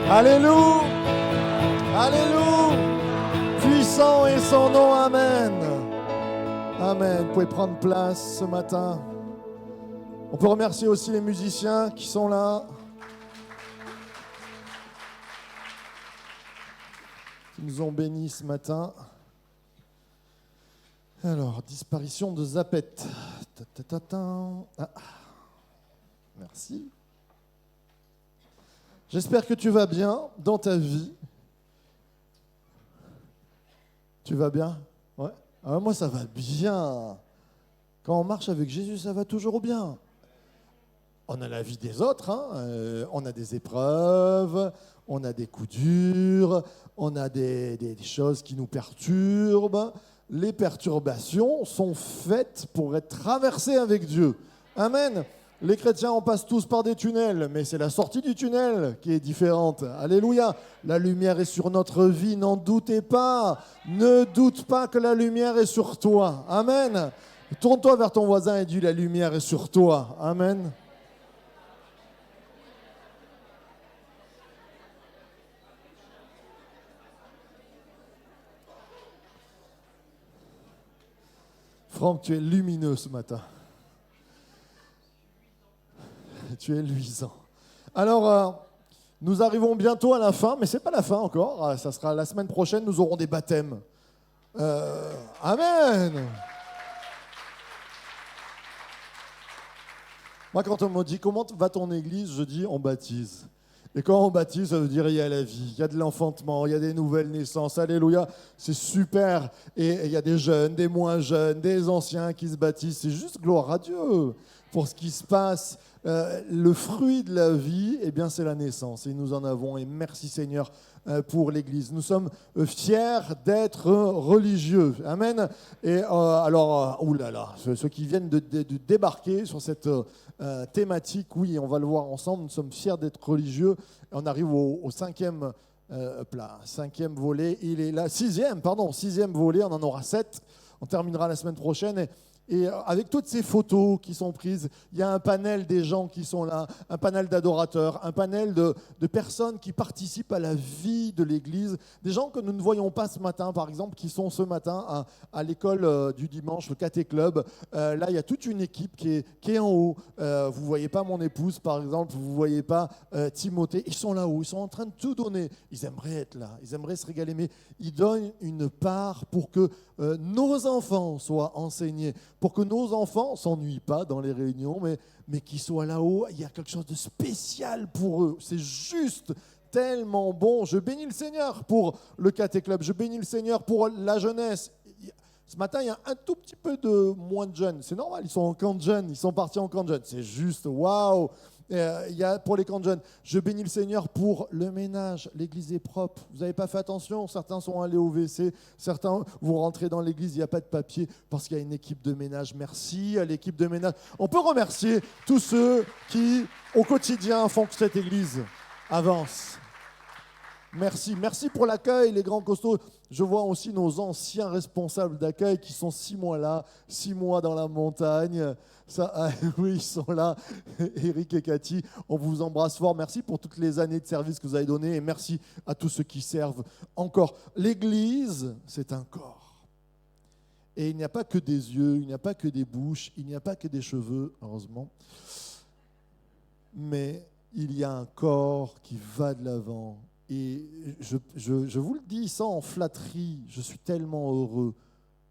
Alléluia. Alléluia. Puissant est son nom. Amen. Amen. Vous pouvez prendre place ce matin. On peut remercier aussi les musiciens qui sont là. Qui nous ont bénis ce matin. Alors, disparition de Zapet. Ah. Merci. J'espère que tu vas bien dans ta vie. Tu vas bien? Ouais. Ah, moi, ça va bien. Quand on marche avec Jésus, ça va toujours bien. On a la vie des autres, hein. On a des épreuves, on a des coups durs, on a des choses qui nous perturbent. Les perturbations sont faites pour être traversées avec Dieu. Amen. Les chrétiens, on passe tous par des tunnels, mais c'est la sortie du tunnel qui est différente. Alléluia. La lumière est sur notre vie, n'en doutez pas. Ne doute pas que la lumière est sur toi. Amen. Tourne-toi vers ton voisin et dis, la lumière est sur toi. Amen. Franck, tu es lumineux ce matin. Tu es luisant. Alors, nous arrivons bientôt à la fin, mais ce n'est pas la fin encore. Ça sera la semaine prochaine, nous aurons des baptêmes. Amen. Moi, quand on me dit comment va ton église, je dis on baptise. Et quand on baptise, ça veut dire il y a la vie, il y a de l'enfantement, il y a des nouvelles naissances. Alléluia, c'est super. Et il y a des jeunes, des moins jeunes, des anciens qui se baptisent. C'est juste gloire à Dieu pour ce qui se passe. Le fruit de la vie, eh bien, c'est la naissance. Et nous en avons. Et merci Seigneur pour l'Église. Nous sommes fiers d'être religieux. Amen. Et alors, oulala, ceux qui viennent de débarquer sur cette thématique, oui, on va le voir ensemble. Nous sommes fiers d'être religieux. On arrive au cinquième cinquième volet. Il est là, sixième volet. On en aura 7. On terminera la semaine prochaine. Et avec toutes ces photos qui sont prises, il y a un panel des gens qui sont là, un panel d'adorateurs, un panel de personnes qui participent à la vie de l'Église, des gens que nous ne voyons pas ce matin, par exemple, qui sont ce matin à l'école du dimanche, le Caté Club. Là, il y a toute une équipe qui est en haut. Vous ne voyez pas mon épouse, par exemple, vous ne voyez pas Timothée. Ils sont là-haut, ils sont en train de tout donner. Ils aimeraient être là, ils aimeraient se régaler, mais ils donnent une part pour que nos enfants soient enseignés, pour que nos enfants ne s'ennuient pas dans les réunions, mais qu'ils soient là-haut. Il y a quelque chose de spécial pour eux. C'est juste tellement bon. Je bénis le Seigneur pour le Caté Club. Je bénis le Seigneur pour la jeunesse. Ce matin, il y a un tout petit peu de moins de jeunes. C'est normal, ils sont en camp de jeunes. Ils sont partis en camp de jeunes. C'est juste waouh. Il y a pour les camps de jeunes. Je bénis le Seigneur pour le ménage. L'église est propre. Vous n'avez pas fait attention. Certains sont allés au WC. Certains, vous rentrez dans l'église, il n'y a pas de papier parce qu'il y a une équipe de ménage. Merci à l'équipe de ménage. On peut remercier tous ceux qui, au quotidien, font que cette église avance. Merci pour l'accueil, les grands costauds. Je vois aussi nos anciens responsables d'accueil qui sont 6 mois là, 6 mois dans la montagne. Oui, ils sont là, Eric et Cathy. On vous embrasse fort. Merci pour toutes les années de service que vous avez données et merci à tous ceux qui servent encore. L'Église, c'est un corps. Et il n'y a pas que des yeux, il n'y a pas que des bouches, il n'y a pas que des cheveux, heureusement. Mais il y a un corps qui va de l'avant. Et je vous le dis sans flatterie, je suis tellement heureux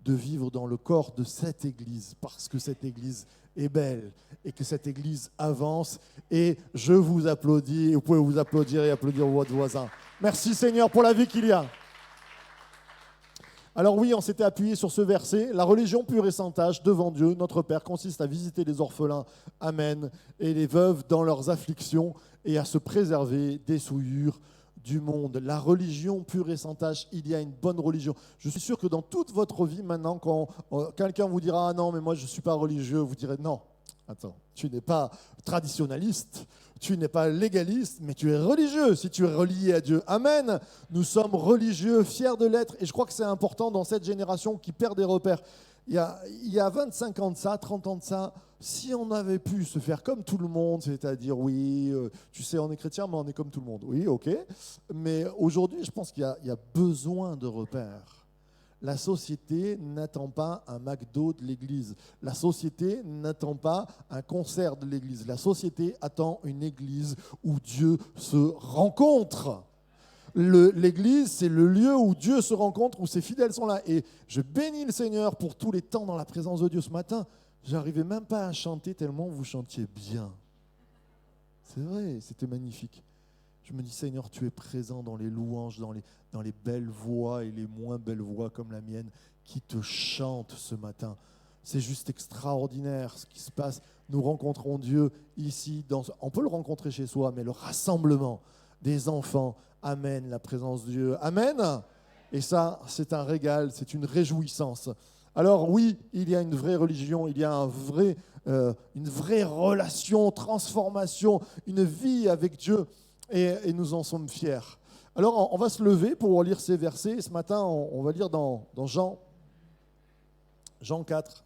de vivre dans le corps de cette Église, parce que cette Église est belle et que cette Église avance. Et je vous applaudis, et vous pouvez vous applaudir et applaudir votre voisin. Merci Seigneur pour la vie qu'il y a. Alors oui, on s'était appuyé sur ce verset. La religion pure et sans tache devant Dieu, notre Père, consiste à visiter les orphelins, amen, et les veuves dans leurs afflictions et à se préserver des souillures du monde. La religion pure et sans tache, il y a une bonne religion. Je suis sûr que dans toute votre vie maintenant, quand quelqu'un vous dira « Ah non, mais moi je ne suis pas religieux », vous direz « Non, attends, tu n'es pas traditionnaliste, tu n'es pas légaliste, mais tu es religieux si tu es relié à Dieu. » Amen. Nous sommes religieux, fiers de l'être, et je crois que c'est important dans cette génération qui perd des repères. il y a 25 ans de ça, 30 ans de ça, si on avait pu se faire comme tout le monde, c'est-à-dire, oui, tu sais, on est chrétien, mais on est comme tout le monde. Oui, ok. Mais aujourd'hui, je pense qu'il y a besoin de repères. La société n'attend pas un McDo de l'Église. La société n'attend pas un concert de l'Église. La société attend une Église où Dieu se rencontre. L'Église, c'est le lieu où Dieu se rencontre, où ses fidèles sont là. Et je bénis le Seigneur pour tous les temps dans la présence de Dieu. Ce matin, j'arrivais même pas à chanter tellement vous chantiez bien. C'est vrai, c'était magnifique. Je me dis, Seigneur, tu es présent dans les louanges, dans les belles voix et les moins belles voix comme la mienne qui te chantent ce matin. C'est juste extraordinaire ce qui se passe. Nous rencontrons Dieu ici. On peut le rencontrer chez soi, mais le rassemblement des enfants amène la présence de Dieu. Amen. Et ça, c'est un régal, c'est une réjouissance. Alors oui, il y a une vraie religion, il y a une vraie relation, transformation, une vie avec Dieu. Et nous en sommes fiers. Alors, on va se lever pour lire ces versets. Ce matin, on va lire dans Jean 4.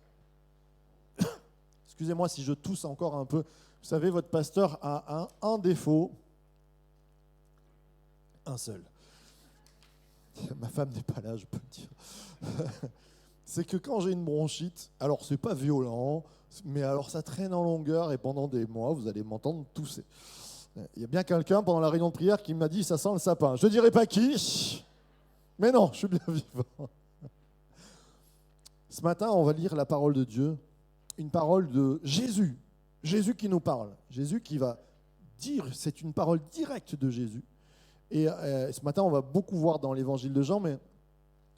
Excusez-moi si je tousse encore un peu. Vous savez, votre pasteur a un défaut. Un seul. Ma femme n'est pas là, je peux le dire. C'est que quand j'ai une bronchite, alors c'est pas violent, mais alors ça traîne en longueur et pendant des mois, vous allez m'entendre tousser. Il y a bien quelqu'un pendant la réunion de prière qui m'a dit « ça sent le sapin ». Je ne dirai pas qui, mais non, je suis bien vivant. Ce matin, on va lire la parole de Dieu, une parole de Jésus. Jésus qui nous parle, Jésus qui va dire, c'est une parole directe de Jésus. Et ce matin, on va beaucoup voir dans l'évangile de Jean, mais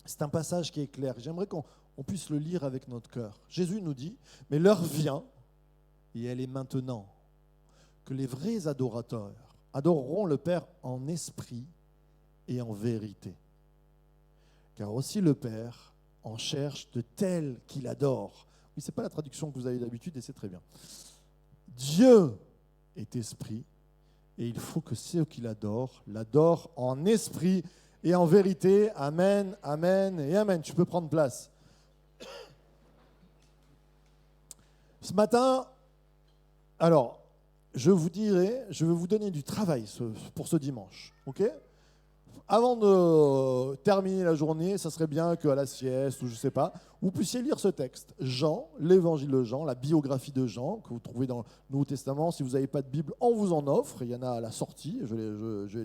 c'est un passage qui est clair. J'aimerais qu'on puisse le lire avec notre cœur. Jésus nous dit « mais l'heure vient, et elle est maintenant ». Que les vrais adorateurs adoreront le Père en esprit et en vérité. Car aussi le Père en cherche de tels qu'il adore. Oui, ce n'est pas la traduction que vous avez d'habitude et c'est très bien. Dieu est esprit et il faut que ceux qui l'adorent en esprit et en vérité. Amen, amen et amen. Tu peux prendre place. Ce matin, alors, je vais vous donner du travail pour ce dimanche. Ok ? Avant de terminer la journée, ça serait bien qu'à la sieste, ou je ne sais pas, vous puissiez lire ce texte. Jean, l'évangile de Jean, la biographie de Jean, que vous trouvez dans le Nouveau Testament. Si vous n'avez pas de Bible, on vous en offre. Il y en a à la sortie.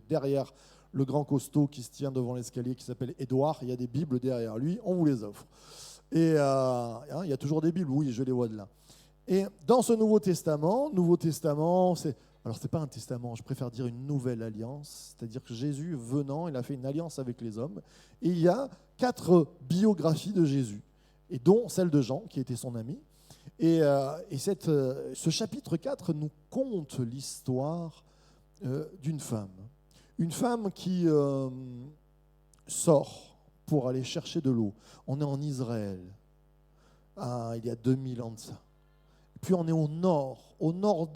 Derrière le grand costaud qui se tient devant l'escalier, qui s'appelle Édouard, il y a des Bibles derrière lui, on vous les offre. Et il y a toujours des Bibles, oui, je les vois de là. Et dans ce Nouveau Testament, c'est pas un testament, je préfère dire une nouvelle alliance, c'est-à-dire que Jésus venant, il a fait une alliance avec les hommes, et il y a 4 biographies de Jésus, et dont celle de Jean, qui était son ami. Et ce chapitre 4 nous conte l'histoire d'une femme. Une femme qui sort pour aller chercher de l'eau. On est en Israël, il y a 2000 ans de ça. Puis on est au nord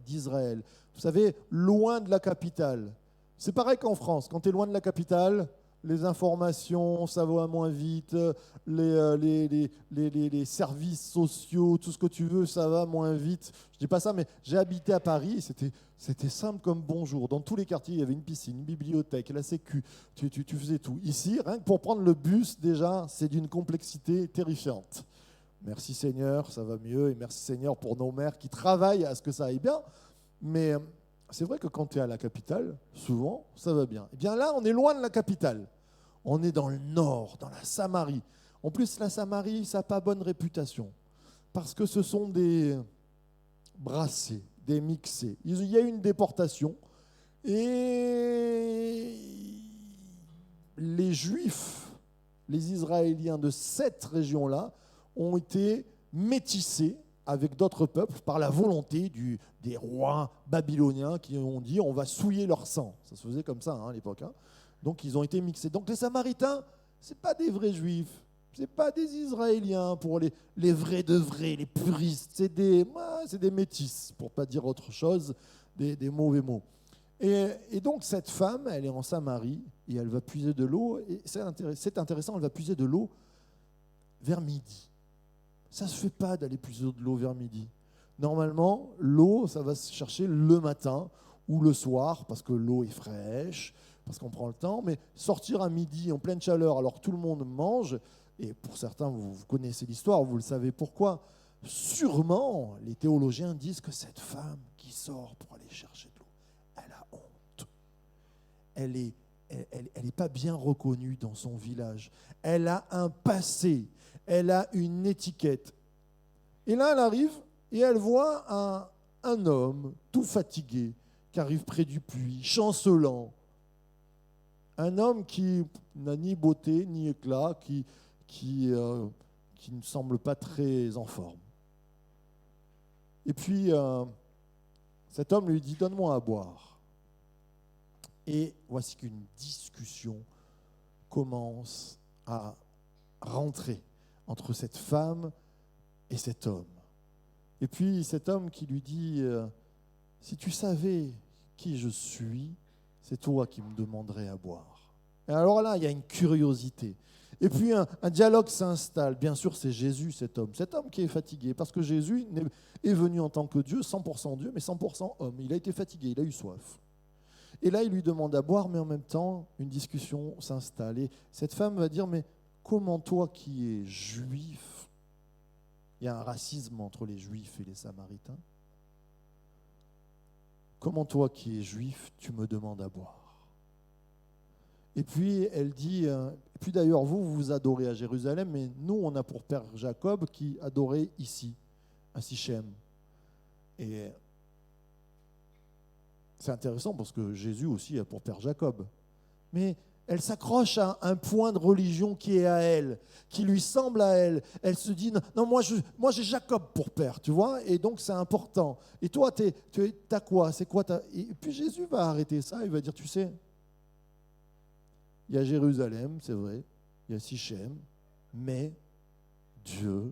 d'Israël. Vous savez, loin de la capitale. C'est pareil qu'en France. Quand tu es loin de la capitale, les informations, ça va moins vite, les services sociaux, tout ce que tu veux, ça va moins vite. Je ne dis pas ça, mais j'ai habité à Paris, c'était simple comme bonjour. Dans tous les quartiers, il y avait une piscine, une bibliothèque, la sécu, tu faisais tout. Ici, rien que pour prendre le bus, déjà, c'est d'une complexité terrifiante. Merci Seigneur, ça va mieux, et merci Seigneur pour nos mères qui travaillent à ce que ça aille bien. Mais c'est vrai que quand tu es à la capitale, souvent, ça va bien. Et bien là, on est loin de la capitale. On est dans le nord, dans la Samarie. En plus, la Samarie, ça n'a pas bonne réputation. Parce que ce sont des brassés, des mixés. Il y a eu une déportation. Et les Juifs, les Israéliens de cette région-là, ont été métissés avec d'autres peuples par la volonté des rois babyloniens qui ont dit on va souiller leur sang. Ça se faisait comme ça à l'époque. Donc ils ont été mixés. Donc les Samaritains, ce n'est pas des vrais Juifs, ce n'est pas des Israéliens pour les vrais de vrais, les puristes. C'est des métis, pour ne pas dire autre chose, des mauvais mots. Et donc cette femme, elle est en Samarie et elle va puiser de l'eau. Et c'est intéressant, elle va puiser de l'eau vers midi. Ça ne se fait pas d'aller puiser de l'eau vers midi. Normalement, l'eau, ça va se chercher le matin ou le soir, parce que l'eau est fraîche, parce qu'on prend le temps. Mais sortir à midi en pleine chaleur alors que tout le monde mange, et pour certains, vous connaissez l'histoire, vous le savez pourquoi. Sûrement, les théologiens disent que cette femme qui sort pour aller chercher de l'eau, elle a honte. Elle n'est pas bien reconnue dans son village. Elle a un passé, elle a une étiquette. Et là, elle arrive et elle voit un homme tout fatigué qui arrive près du puits, chancelant. Un homme qui n'a ni beauté ni éclat, qui ne semble pas très en forme. Et puis, cet homme lui dit « Donne-moi à boire ». Et voici qu'une discussion commence à rentrer entre cette femme et cet homme. Et puis cet homme qui lui dit « Si tu savais qui je suis, c'est toi qui me demanderais à boire. » Et alors là, il y a une curiosité. Et puis un dialogue s'installe. Bien sûr, c'est Jésus, cet homme qui est fatigué, parce que Jésus est venu en tant que Dieu, 100% Dieu, mais 100% homme. Il a été fatigué, il a eu soif. Et là, il lui demande à boire, mais en même temps, une discussion s'installe. Et cette femme va dire, mais comment toi qui es juif, il y a un racisme entre les juifs et les samaritains, comment toi qui es juif, tu me demandes à boire? Et puis elle dit, et puis d'ailleurs vous adorez à Jérusalem, mais nous on a pour père Jacob qui adorait ici, à Sichem. Et c'est intéressant parce que Jésus aussi a pour père Jacob. Mais elle s'accroche à un point de religion qui est à elle, qui lui semble à elle. Elle se dit, non, moi j'ai Jacob pour père, tu vois, et donc c'est important. Et toi, t'as quoi? C'est quoi Et puis Jésus va arrêter ça, il va dire, tu sais, il y a Jérusalem, c'est vrai, il y a Sichem, mais Dieu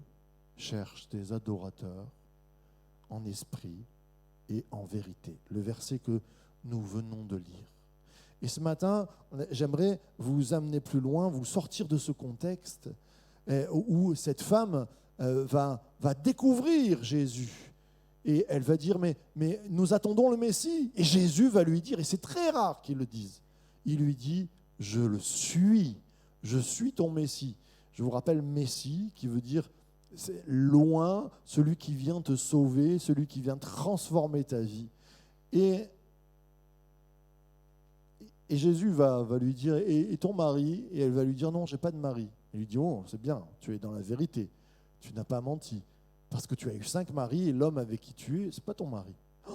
cherche des adorateurs en esprit et en vérité. Le verset que nous venons de lire. Et ce matin, j'aimerais vous amener plus loin, vous sortir de ce contexte où cette femme va découvrir Jésus. Et elle va dire, mais nous attendons le Messie. Et Jésus va lui dire, et c'est très rare qu'il le dise, il lui dit, je suis ton Messie. Je vous rappelle Messie, qui veut dire c'est loin, celui qui vient te sauver, celui qui vient transformer ta vie. Et Jésus va lui dire, et ton mari? Et elle va lui dire, non, je n'ai pas de mari. Il lui dit, oh, c'est bien, tu es dans la vérité, tu n'as pas menti, parce que tu as eu 5 maris, et l'homme avec qui tu es, ce n'est pas ton mari. Oh,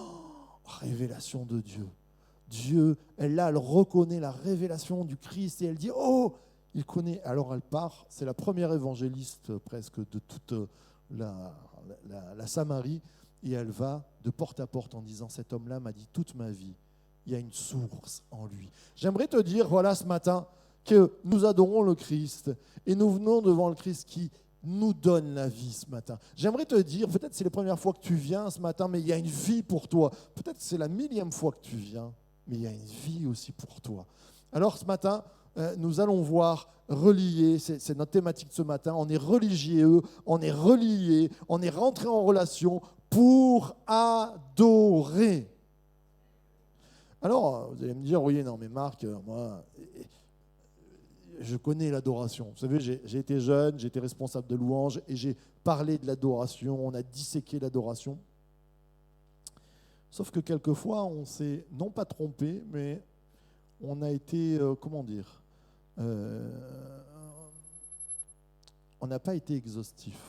révélation de Dieu. Dieu, elle reconnaît la révélation du Christ, et elle dit, oh, il connaît. Alors elle part, c'est la première évangéliste presque de toute la Samarie, et elle va de porte à porte en disant, cet homme-là m'a dit toute ma vie, il y a une source en lui. J'aimerais te dire, voilà, ce matin, que nous adorons le Christ et nous venons devant le Christ qui nous donne la vie ce matin. J'aimerais te dire, peut-être c'est la première fois que tu viens ce matin, mais il y a une vie pour toi. Peut-être c'est la 1000e fois que tu viens, mais il y a une vie aussi pour toi. Alors ce matin, nous allons voir relier, c'est notre thématique de ce matin, on est religieux, on est relié, on est rentré en relation pour adorer. Alors, vous allez me dire, oui, non, mais Marc, moi, je connais l'adoration. Vous savez, j'ai été jeune, j'ai été responsable de louange et j'ai parlé de l'adoration, on a disséqué l'adoration. Sauf que quelquefois, on s'est non pas trompé, mais on a été, on n'a pas été exhaustif.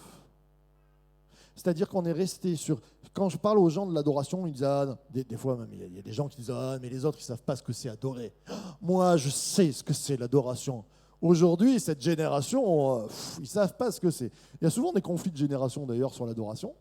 C'est-à-dire qu'on est resté sur... Quand je parle aux gens de l'adoration, ils disent, des fois même, il y a des gens qui disent, mais les autres, ils ne savent pas ce que c'est adorer. Moi, je sais ce que c'est l'adoration. Aujourd'hui, cette génération, ils ne savent pas ce que c'est. Il y a souvent des conflits de génération, d'ailleurs, sur l'adoration.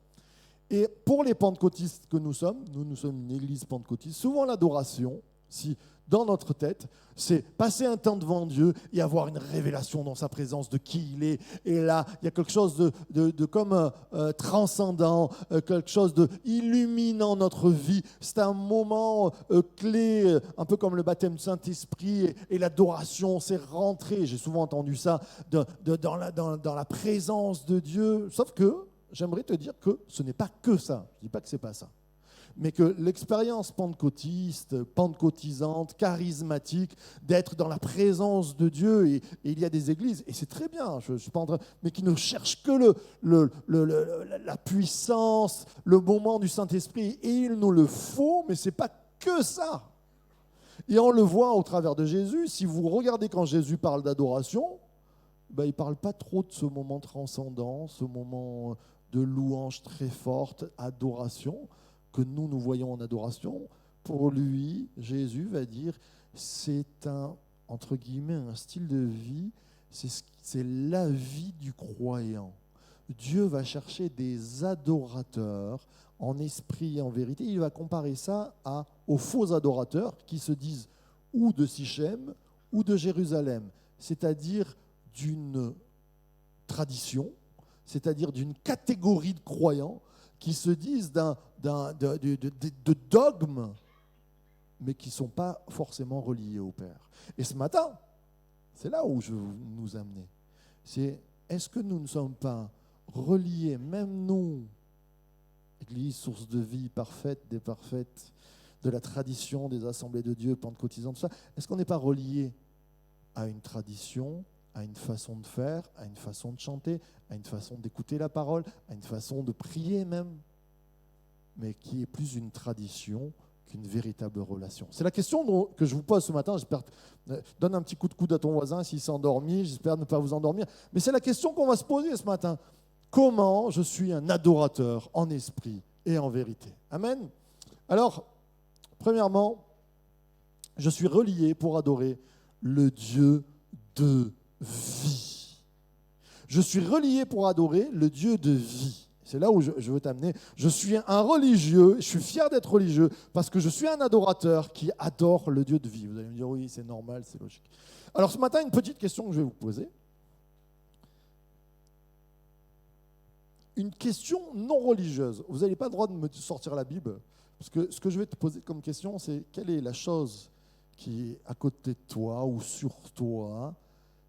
Et pour les pentecôtistes que nous sommes une église pentecôtiste, souvent l'adoration, si dans notre tête, c'est passer un temps devant Dieu et avoir une révélation dans sa présence de qui il est. Et là, il y a quelque chose de comme transcendant, quelque chose de illuminant notre vie. C'est un moment clé, un peu comme le baptême du Saint-Esprit et l'adoration. C'est rentrer, j'ai souvent entendu ça, dans la présence de Dieu. Sauf que j'aimerais te dire que ce n'est pas que ça. Je ne dis pas que ce n'est pas ça. Mais que l'expérience pentecôtiste, pentecôtisante, charismatique, d'être dans la présence de Dieu, et il y a des églises, et c'est très bien, je suis pas en train, mais qui ne cherchent que la puissance, le moment du Saint-Esprit, et il nous le faut, mais ce n'est pas que ça. Et on le voit au travers de Jésus. Si vous regardez quand Jésus parle d'adoration, ben, il ne parle pas trop de ce moment transcendant, ce moment de louange très forte, adoration, que nous voyons en adoration. Pour lui, Jésus va dire, c'est entre guillemets, un style de vie, c'est la vie du croyant. Dieu va chercher des adorateurs en esprit et en vérité. Il va comparer ça aux faux adorateurs qui se disent ou de Sichem ou de Jérusalem, c'est-à-dire d'une tradition, c'est-à-dire d'une catégorie de croyants qui se disent de dogmes, mais qui ne sont pas forcément reliés au Père. Et ce matin, c'est là où je veux nous amener. C'est, est-ce que nous ne sommes pas reliés, même nous, Église, source de vie parfaite, des parfaites, de la tradition des assemblées de Dieu, pentecôtisantes, tout ça, est-ce qu'on n'est pas reliés à une tradition, à une façon de faire, à une façon de chanter, à une façon d'écouter la parole, à une façon de prier même, mais qui est plus une tradition qu'une véritable relation. C'est la question que je vous pose ce matin. J'espère, donne un petit coup de coude à ton voisin s'il s'est endormi, j'espère ne pas vous endormir, mais c'est la question qu'on va se poser ce matin. Comment je suis un adorateur en esprit et en vérité? Amen. Alors, premièrement, je suis relié pour adorer le Dieu de vie. Je suis relié pour adorer le Dieu de vie. C'est là où je veux t'amener. Je suis un religieux, je suis fier d'être religieux parce que je suis un adorateur qui adore le Dieu de vie. Vous allez me dire, oui, c'est normal, c'est logique. Alors ce matin, une petite question que je vais vous poser. Une question non religieuse. Vous n'avez pas le droit de me sortir la Bible, parce que ce que je vais te poser comme question, c'est quelle est la chose qui est à côté de toi ou sur toi,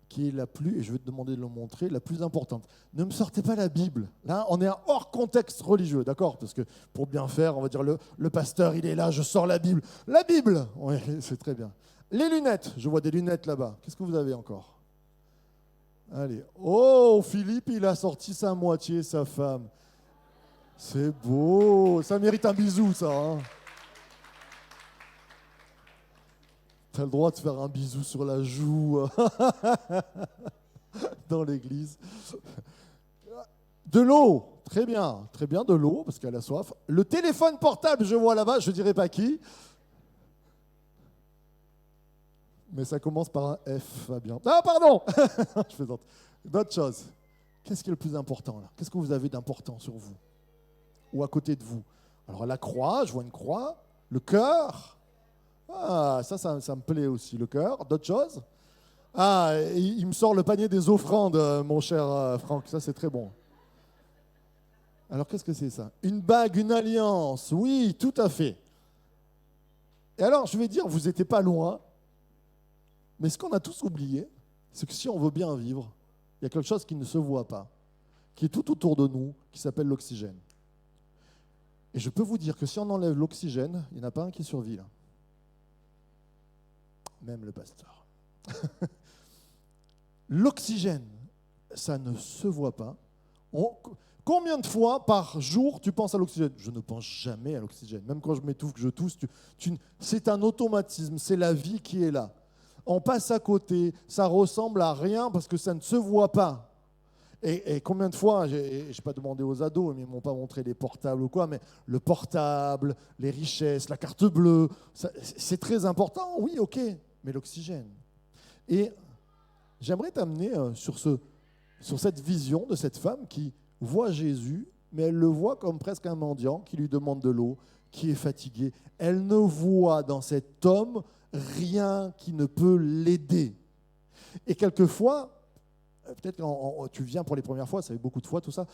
qui est la plus, et je vais te demander de le montrer, la plus importante. Ne me sortez pas la Bible. Là, on est hors contexte religieux, d'accord? Parce que pour bien faire, on va dire le pasteur, il est là, je sors la Bible. La Bible! Oui, c'est très bien. Les lunettes, je vois des lunettes là-bas. Qu'est-ce que vous avez encore? Allez. Oh, Philippe, il a sorti sa moitié, sa femme. C'est beau. Ça mérite un bisou, ça. Hein. Tu as le droit de faire un bisou sur la joue dans l'église. De l'eau. Très bien, de l'eau, parce qu'elle a soif. Le téléphone portable, je vois là-bas, je ne dirai pas qui. Mais ça commence par un F, Fabien. Ah, pardon. Je plaisante. D'autres choses. Qu'est-ce qui est le plus important là? Qu'est-ce que vous avez d'important sur vous? Ou à côté de vous? Alors la croix, je vois une croix. Le cœur. Ah, ça me plaît aussi, le cœur. D'autres choses? Ah, il me sort le panier des offrandes, mon cher Franck. Ça, c'est très bon. Alors, qu'est-ce que c'est ça? Une bague, une alliance. Oui, tout à fait. Et alors, je vais dire, vous n'étiez pas loin. Mais ce qu'on a tous oublié, c'est que si on veut bien vivre, il y a quelque chose qui ne se voit pas, qui est tout autour de nous, qui s'appelle l'oxygène. Et je peux vous dire que si on enlève l'oxygène, il n'y en a pas un qui survit là. Même le pasteur. L'oxygène, ça ne se voit pas. Combien de fois par jour tu penses à l'oxygène? Je ne pense jamais à l'oxygène. Même quand je m'étouffe, que je tousse, c'est un automatisme, c'est la vie qui est là. On passe à côté, ça ressemble à rien parce que ça ne se voit pas. Et combien de fois, je n'ai pas demandé aux ados, mais ils ne m'ont pas montré les portables ou quoi, mais le portable, les richesses, la carte bleue, c'est très important, oui, ok, mais l'oxygène. Et j'aimerais t'amener sur cette vision de cette femme qui voit Jésus, mais elle le voit comme presque un mendiant qui lui demande de l'eau, qui est fatigué. Elle ne voit dans cet homme rien qui ne peut l'aider. Et quelquefois, peut-être quand tu viens pour les premières fois, ça fait beaucoup de fois tout ça,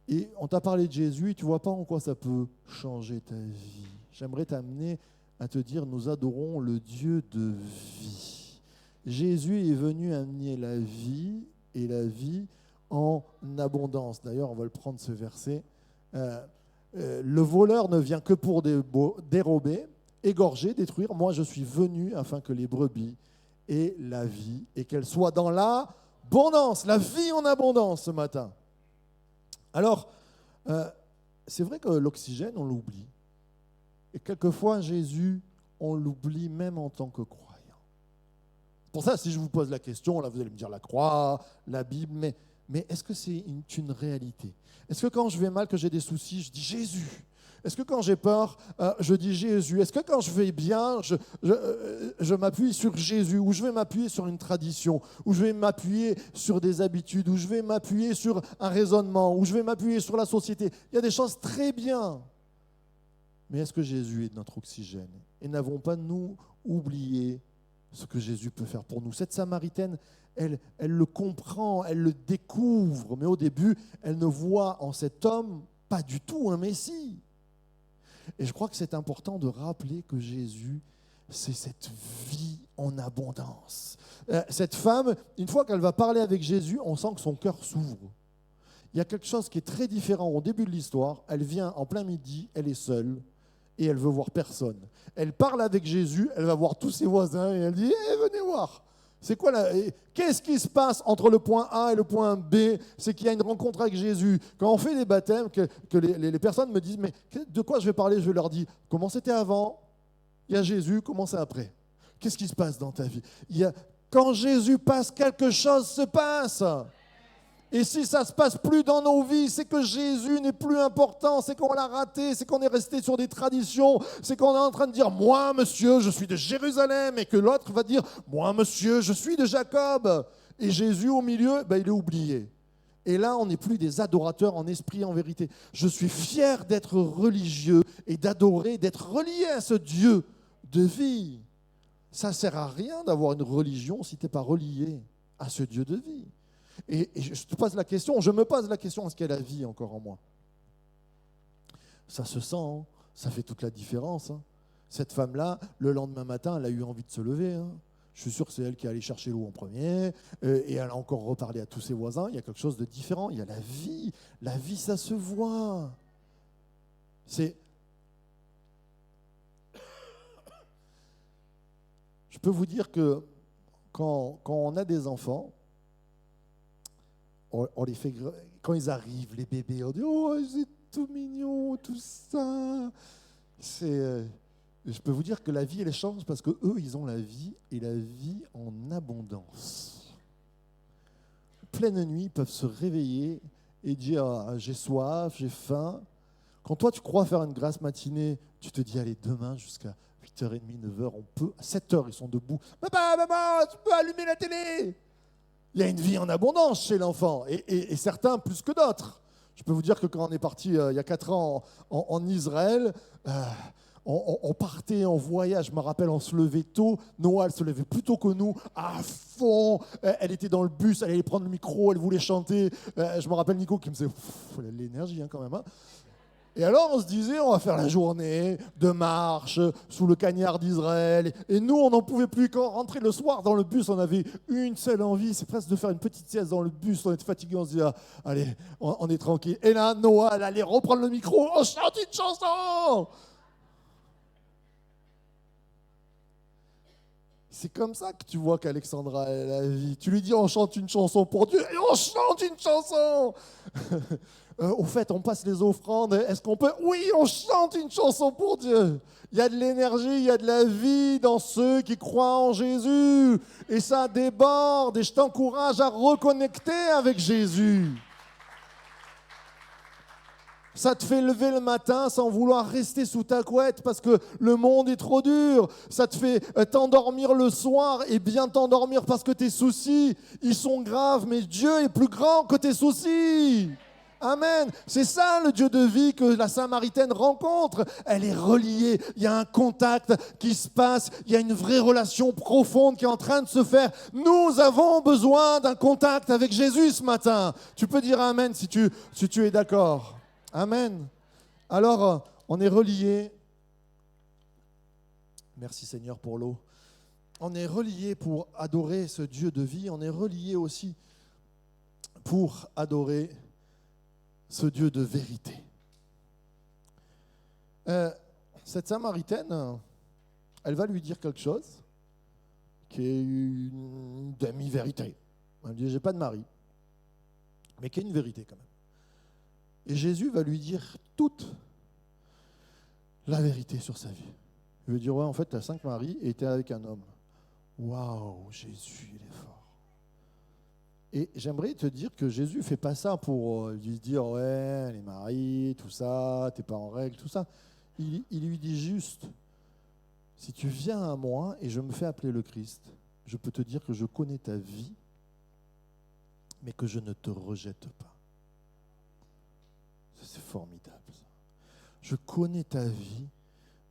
et on t'a parlé de Jésus, et tu ne vois pas en quoi ça peut changer ta vie. J'aimerais t'amener à te dire, nous adorons le Dieu de vie. Jésus est venu amener la vie, et la vie en abondance. D'ailleurs, on va le prendre ce verset. Le voleur ne vient que pour dérober, égorger, détruire. Moi, je suis venu afin que les brebis aient la vie et qu'elles soient dans l'abondance, la vie en abondance ce matin. Alors, c'est vrai que l'oxygène, on l'oublie. Et quelquefois, Jésus, on l'oublie même en tant que croyant. Pour ça, si je vous pose la question, là, vous allez me dire la croix, la Bible, mais est-ce que c'est une réalité? Est-ce que quand je vais mal, que j'ai des soucis, je dis Jésus? Est-ce que quand j'ai peur, je dis Jésus? Est-ce que quand je vais bien, je m'appuie sur Jésus? Ou je vais m'appuyer sur une tradition? Ou je vais m'appuyer sur des habitudes? Ou je vais m'appuyer sur un raisonnement? Ou je vais m'appuyer sur la société? Il y a des choses très bien. Mais est-ce que Jésus est notre oxygène? Et n'avons pas, nous, oublié ce que Jésus peut faire pour nous? Cette Samaritaine, elle le comprend, elle le découvre, mais au début, elle ne voit en cet homme pas du tout un Messie. Et je crois que c'est important de rappeler que Jésus, c'est cette vie en abondance. Cette femme, une fois qu'elle va parler avec Jésus, on sent que son cœur s'ouvre. Il y a quelque chose qui est très différent au début de l'histoire. Elle vient en plein midi, elle est seule et elle veut voir personne. Elle parle avec Jésus, elle va voir tous ses voisins et elle dit « venez voir ». C'est quoi là? Qu'est-ce qui se passe entre le point A et le point B? C'est qu'il y a une rencontre avec Jésus. Quand on fait les baptêmes, que les personnes me disent, mais de quoi je vais parler? Je leur dis, comment c'était avant? Il y a Jésus, comment c'est après? Qu'est-ce qui se passe dans ta vie? Quand Jésus passe, quelque chose se passe. Et si ça ne se passe plus dans nos vies, c'est que Jésus n'est plus important, c'est qu'on l'a raté, c'est qu'on est resté sur des traditions, c'est qu'on est en train de dire « Moi, monsieur, je suis de Jérusalem » et que l'autre va dire « Moi, monsieur, je suis de Jacob ». Et Jésus, au milieu, il est oublié. Et là, on n'est plus des adorateurs en esprit et en vérité. Je suis fier d'être religieux et d'adorer, d'être relié à ce Dieu de vie. Ça ne sert à rien d'avoir une religion si tu n'es pas relié à ce Dieu de vie. Et je te pose la question, je me pose la question, est-ce qu'il y a la vie encore en moi? Ça se sent, hein, ça fait toute la différence. Hein. Cette femme-là, le lendemain matin, elle a eu envie de se lever. Hein. Je suis sûr que c'est elle qui est allée chercher l'eau en premier, et elle a encore reparlé à tous ses voisins. Il y a quelque chose de différent, il y a la vie. La vie, ça se voit. Je peux vous dire que quand on a des enfants, on les fait, quand ils arrivent, les bébés, on dit « Oh, c'est tout mignon, tout ça ». Je peux vous dire que la vie, elle change parce qu'eux, ils ont la vie et la vie en abondance. Pleine nuit, ils peuvent se réveiller et dire « J'ai soif, j'ai faim ». Quand toi, tu crois faire une grasse matinée, tu te dis « Allez, demain, jusqu'à 8h30, 9h, on peut… » À 7h, ils sont debout. « Papa, maman, tu peux allumer la télé ?» Il y a une vie en abondance chez l'enfant, et certains plus que d'autres. Je peux vous dire que quand on est parti il y a 4 ans en Israël, on partait en voyage. Je me rappelle, on se levait tôt. Noah, elle se levait plus tôt que nous, à fond. Elle était dans le bus, elle allait prendre le micro, elle voulait chanter. Je me rappelle Nico qui me disait « Elle a de l'énergie quand même. Hein. » Et alors, on se disait, on va faire la journée de marche sous le cagnard d'Israël. Et nous, on n'en pouvait plus. Quand on rentrait le soir dans le bus, on avait une seule envie, c'est presque de faire une petite sieste dans le bus. On était fatigué, on se disait, allez, on est tranquille. Et là, Noah, elle allait reprendre le micro, on chante une chanson. C'est comme ça que tu vois qu'Alexandra a la vie. Tu lui dis, on chante une chanson pour Dieu, et on chante une chanson. Au fait, on passe les offrandes. Est-ce qu'on peut? Oui, on chante une chanson pour Dieu. Il y a de l'énergie, il y a de la vie dans ceux qui croient en Jésus. Et ça déborde. Et je t'encourage à reconnecter avec Jésus. Ça te fait lever le matin sans vouloir rester sous ta couette parce que le monde est trop dur. Ça te fait t'endormir le soir et bien t'endormir parce que tes soucis, ils sont graves. Mais Dieu est plus grand que tes soucis. Amen. C'est ça le Dieu de vie que la Samaritaine rencontre. Elle est reliée. Il y a un contact qui se passe. Il y a une vraie relation profonde qui est en train de se faire. Nous avons besoin d'un contact avec Jésus ce matin. Tu peux dire Amen si tu es d'accord. Amen. Alors, on est reliés. Merci Seigneur pour l'eau. On est reliés pour adorer ce Dieu de vie. On est reliés aussi pour adorer ce Dieu de vérité. Cette Samaritaine, elle va lui dire quelque chose qui est une demi-vérité. Elle dit, j'ai pas de mari, mais qui est une vérité quand même. Et Jésus va lui dire toute la vérité sur sa vie. Il veut dire, ouais, en fait, tu as 5 maris et tu es avec un homme. Waouh, Jésus, il est fort. Et j'aimerais te dire que Jésus ne fait pas ça pour lui dire, ouais, les maris, tout ça, t'es pas en règle, tout ça. Il lui dit juste, si tu viens à moi et je me fais appeler le Christ, je peux te dire que je connais ta vie, mais que je ne te rejette pas. C'est formidable, ça. Je connais ta vie,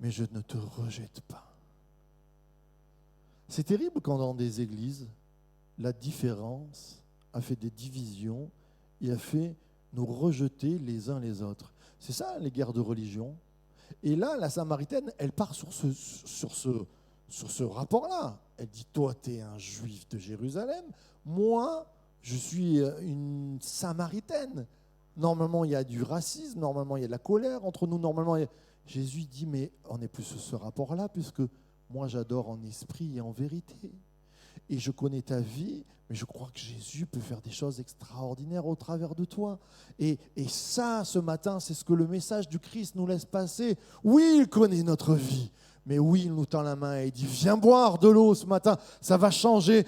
mais je ne te rejette pas. C'est terrible quand dans des églises, la différence a fait des divisions et a fait nous rejeter les uns les autres. C'est ça, les guerres de religion. Et là, la Samaritaine, elle part sur ce rapport-là. Elle dit, toi, tu es un juif de Jérusalem, moi, je suis une Samaritaine. Normalement, il y a du racisme, normalement, il y a de la colère entre nous, normalement, Jésus dit, mais on n'est plus sur ce rapport-là, puisque moi, j'adore en esprit et en vérité. Et je connais ta vie, mais je crois que Jésus peut faire des choses extraordinaires au travers de toi. Et ça, ce matin, c'est ce que le message du Christ nous laisse passer. Oui, il connaît notre vie, mais oui, il nous tend la main et il dit, viens boire de l'eau ce matin, ça va changer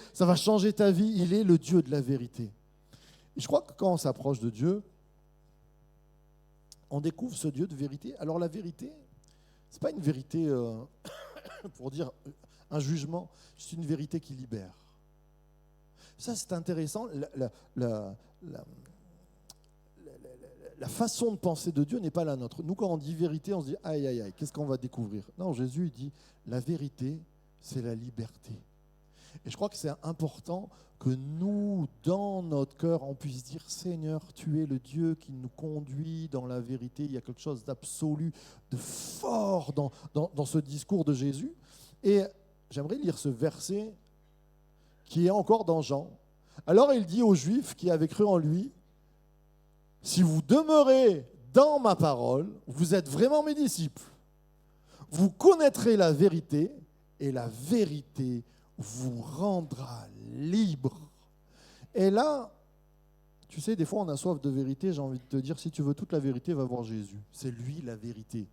ta vie. Il est le Dieu de la vérité. Et je crois que quand on s'approche de Dieu, on découvre ce Dieu de vérité. Alors la vérité, ce n'est pas une vérité pour dire un jugement, c'est une vérité qui libère. Ça, c'est intéressant. La façon de penser de Dieu n'est pas la nôtre. Nous, quand on dit vérité, on se dit aïe, aïe, aïe, qu'est-ce qu'on va découvrir? Non, Jésus il dit la vérité, c'est la liberté. Et je crois que c'est important que nous, dans notre cœur, on puisse dire Seigneur, tu es le Dieu qui nous conduit dans la vérité. Il y a quelque chose d'absolu, de fort dans ce discours de Jésus. Et j'aimerais lire ce verset qui est encore dans Jean. Alors il dit aux Juifs qui avaient cru en lui, si vous demeurez dans ma parole, vous êtes vraiment mes disciples. Vous connaîtrez la vérité et la vérité vous rendra libre. Et là, tu sais, des fois on a soif de vérité, j'ai envie de te dire, si tu veux toute la vérité, va voir Jésus. C'est lui la vérité.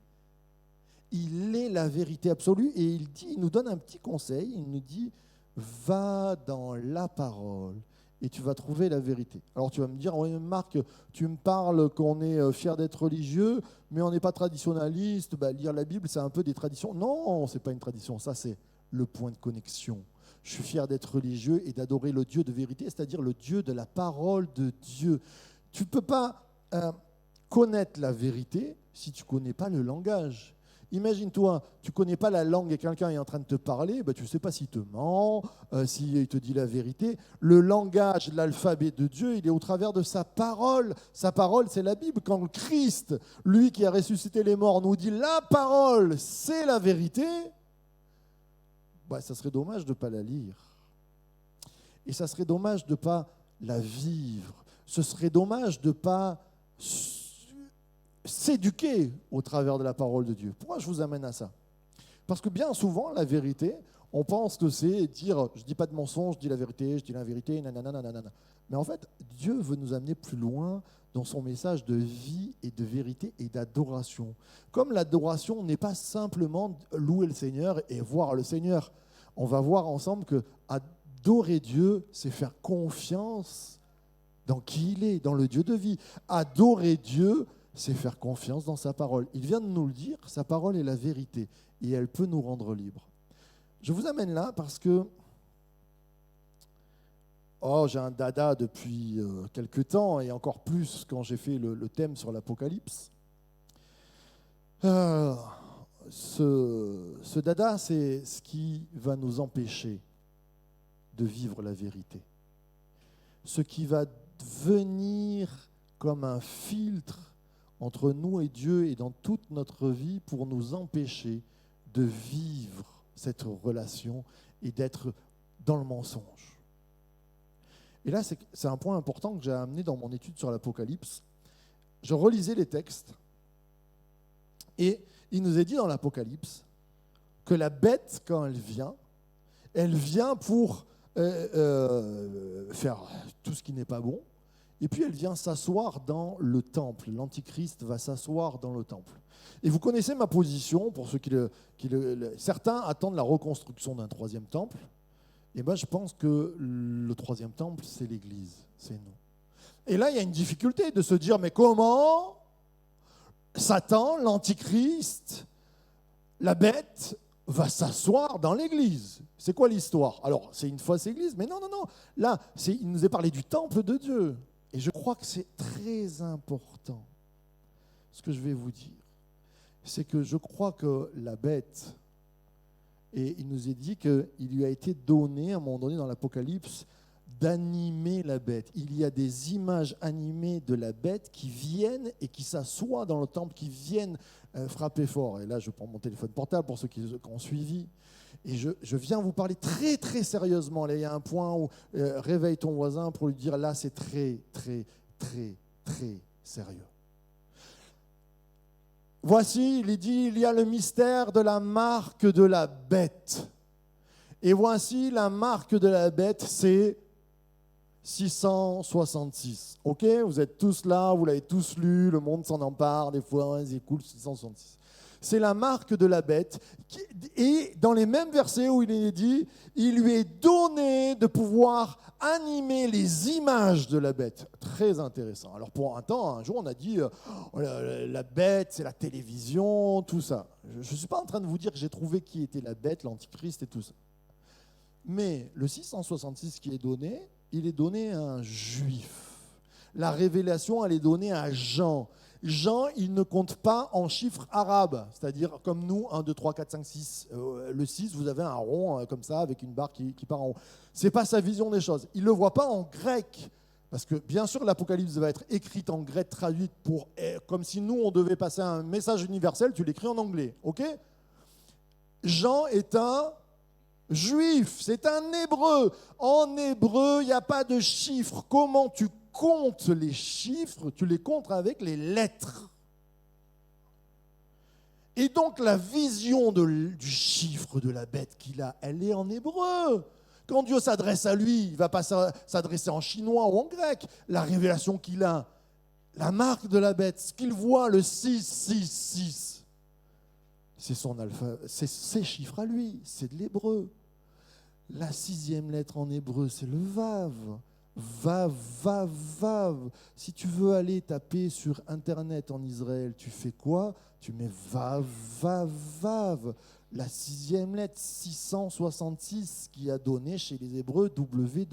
Il est la vérité absolue et il nous donne un petit conseil, il nous dit, va dans la parole et tu vas trouver la vérité. Alors tu vas me dire, oui Marc, tu me parles qu'on est fier d'être religieux, mais on n'est pas traditionnaliste, lire la Bible c'est un peu des traditions. Non, c'est pas une tradition, ça c'est le point de connexion. Je suis fier d'être religieux et d'adorer le Dieu de vérité, c'est-à-dire le Dieu de la parole de Dieu. Tu ne peux pas connaître la vérité si tu ne connais pas le langage. Imagine-toi, tu ne connais pas la langue et quelqu'un est en train de te parler, tu ne sais pas s'il te ment, s'il te dit la vérité. Le langage, l'alphabet de Dieu, il est au travers de sa parole. Sa parole, c'est la Bible. Quand le Christ, lui qui a ressuscité les morts, nous dit la parole, c'est la vérité, ça serait dommage de ne pas la lire. Et ça serait dommage de ne pas la vivre. Ce serait dommage de ne pas s'éduquer au travers de la parole de Dieu. Pourquoi je vous amène à ça? Parce que bien souvent, la vérité, on pense que c'est dire, je ne dis pas de mensonge, je dis la vérité, nanana, nanana. Mais en fait, Dieu veut nous amener plus loin dans son message de vie et de vérité et d'adoration. Comme l'adoration n'est pas simplement louer le Seigneur et voir le Seigneur. On va voir ensemble que adorer Dieu, c'est faire confiance dans qui il est, dans le Dieu de vie. Adorer Dieu, c'est faire confiance dans sa parole. Il vient de nous le dire, sa parole est la vérité et elle peut nous rendre libres. Je vous amène là parce que Oh, j'ai un dada depuis quelque temps, et encore plus quand j'ai fait le thème sur l'Apocalypse. Ce dada, c'est ce qui va nous empêcher de vivre la vérité. Ce qui va venir comme un filtre entre nous et Dieu et dans toute notre vie pour nous empêcher de vivre cette relation et d'être dans le mensonge. Et là, c'est un point important que j'ai amené dans mon étude sur l'Apocalypse. Je relisais les textes et il nous est dit dans l'Apocalypse que la bête, quand elle vient pour faire tout ce qui n'est pas bon, et puis elle vient s'asseoir dans le temple. L'Antichrist va s'asseoir dans le temple. Et vous connaissez ma position, pour ceux certains attendent la reconstruction d'un troisième temple, et moi je pense que le troisième temple, c'est l'Église, c'est nous. Et là, il y a une difficulté de se dire, mais comment Satan, l'Antichrist, la bête, va s'asseoir dans l'Église? C'est quoi l'histoire? Alors, c'est une fausse Église, mais non. Là, il nous est parlé du temple de Dieu. Et je crois que c'est très important. Ce que je vais vous dire, c'est que je crois que la bête, et il nous est dit qu'il lui a été donné, à un moment donné dans l'Apocalypse, d'animer la bête. Il y a des images animées de la bête qui viennent et qui s'assoient dans le temple, qui viennent frapper fort. Et là, je prends mon téléphone portable pour ceux qui ont suivi. Et je viens vous parler très, très sérieusement. Là, il y a un point où réveille ton voisin pour lui dire, là, c'est très, très, très, très sérieux. Voici, il est dit, il y a le mystère de la marque de la bête. Et voici la marque de la bête, c'est 666. Ok, vous êtes tous là, vous l'avez tous lu, le monde s'en empare, des fois, c'est cool, 666. C'est la marque de la bête. Et dans les mêmes versets où il est dit, il lui est donné de pouvoir animer les images de la bête. Très intéressant. Alors pour un jour, on a dit, la bête, c'est la télévision, tout ça. Je ne suis pas en train de vous dire que j'ai trouvé qui était la bête, l'antichrist et tout ça. Mais le 666 qui est donné, il est donné à un juif. La révélation, elle est donnée à Jean. Jean, il ne compte pas en chiffres arabes, c'est-à-dire comme nous, 1, 2, 3, 4, 5, 6. Le 6, vous avez un rond comme ça, avec une barre qui part en haut. Ce n'est pas sa vision des choses. Il ne le voit pas en grec, parce que bien sûr, l'Apocalypse va être écrite en grec, traduite comme si nous, on devait passer un message universel, tu l'écris en anglais, ok? Jean est un juif, c'est un hébreu. En hébreu, il n'y a pas de chiffres. Comment tu comptes les chiffres? Tu les comptes avec les lettres. Et donc la vision du chiffre de la bête qu'il a, elle est en hébreu. Quand Dieu s'adresse à lui, il ne va pas s'adresser en chinois ou en grec. La révélation qu'il a, la marque de la bête, ce qu'il voit, le 666, c'est son alpha, c'est ses chiffres à lui, c'est de l'hébreu. La 6e lettre en hébreu, c'est le vav. Vav, vav, vav. Si tu veux aller taper sur Internet en Israël, tu fais quoi? Tu mets vav, vav, vav. La 6e lettre, 666, qui a donné chez les Hébreux www.